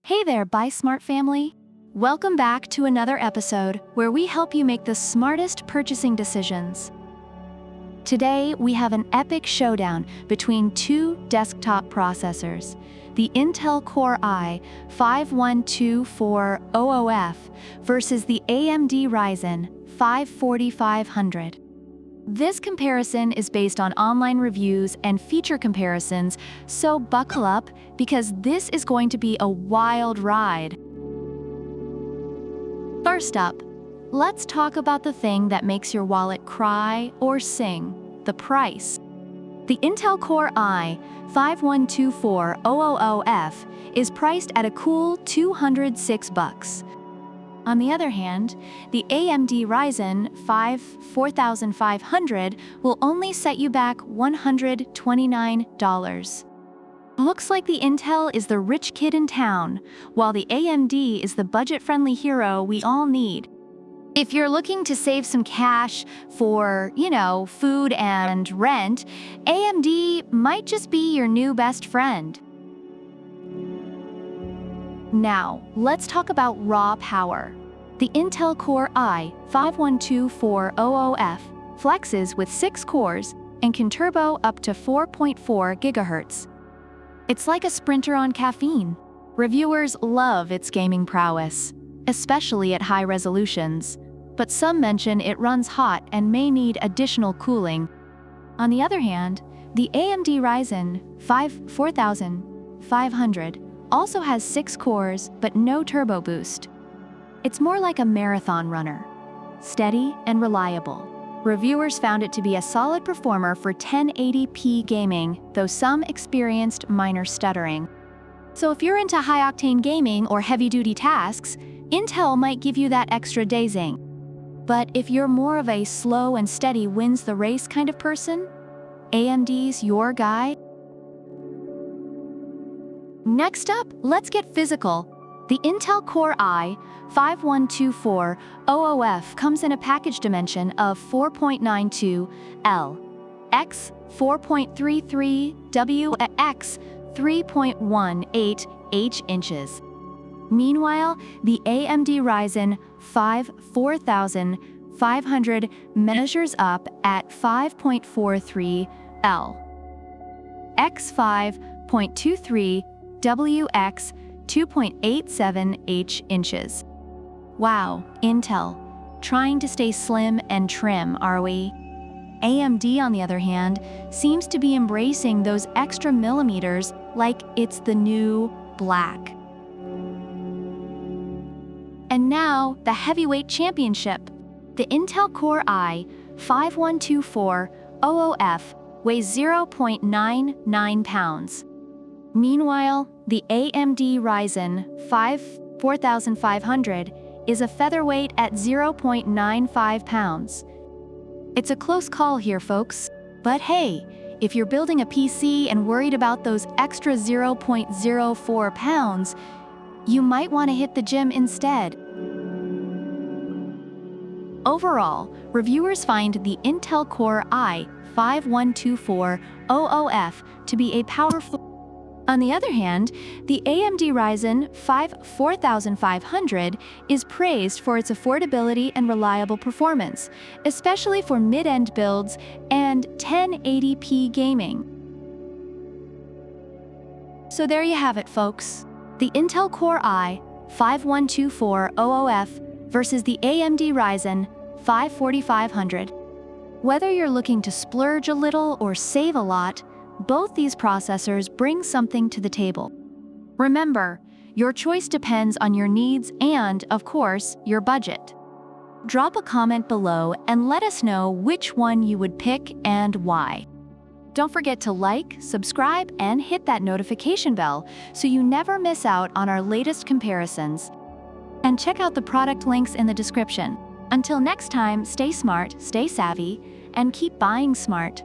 Hey there, Buy Smart family! Welcome back to another episode where we help you make the smartest purchasing decisions. Today, we have an epic showdown between two desktop processors, the Intel Core i5-1240OF versus the AMD Ryzen 5-4500. This comparison is based on online reviews and feature comparisons, so buckle up because this is going to be a wild ride. First up, let's talk about the thing that makes your wallet cry or sing, the price. The Intel Core i5-1240OF is priced at a cool $206. On the other hand, the AMD Ryzen 4500 will only set you back $129. Looks like the Intel is the rich kid in town, while the AMD is the budget-friendly hero we all need. If you're looking to save some cash for, food and rent, AMD might just be your new best friend. Now, let's talk about raw power. The Intel Core i5-1240OF flexes with 6 cores and can turbo up to 4.4 GHz. It's like a sprinter on caffeine. Reviewers love its gaming prowess, especially at high resolutions, but some mention it runs hot and may need additional cooling. On the other hand, the AMD Ryzen 4500 also has 6 cores but no turbo boost. It's more like a marathon runner, steady and reliable. Reviewers found it to be a solid performer for 1080p gaming, though some experienced minor stuttering. So if you're into high-octane gaming or heavy-duty tasks, Intel might give you that extra dazing. But if you're more of a slow and steady wins the race kind of person, AMD's your guy. Next up, let's get physical. The Intel Core i5-1240OF comes in a package dimension of 4.92 L x 4.33 W x 3.18 H inches. Meanwhile, the AMD Ryzen 4500 measures up at 5.43 L x 5.23 W x 2.87 H inches. Wow, Intel, trying to stay slim and trim, are we? AMD, on the other hand, seems to be embracing those extra millimeters like it's the new black. And now, the heavyweight championship. The Intel Core i5-1240OF weighs 0.99 pounds. Meanwhile, the AMD Ryzen 4500 is a featherweight at 0.95 pounds. It's a close call here, folks. But hey, if you're building a PC and worried about those extra 0.04 pounds, you might want to hit the gym instead. Overall, reviewers find the Intel Core i5-1240OF to be a powerful. On the other hand, the AMD Ryzen 4500 is praised for its affordability and reliable performance, especially for mid-end builds and 1080p gaming. So there you have it, folks. The Intel Core i5-1240OF versus the AMD Ryzen 4500. Whether you're looking to splurge a little or save a lot, both these processors bring something to the table. Remember, your choice depends on your needs and, of course, your budget. Drop a comment below and let us know which one you would pick and why. Don't forget to like, subscribe, and hit that notification bell so you never miss out on our latest comparisons. And check out the product links in the description. Until next time, stay smart, stay savvy, and keep buying smart.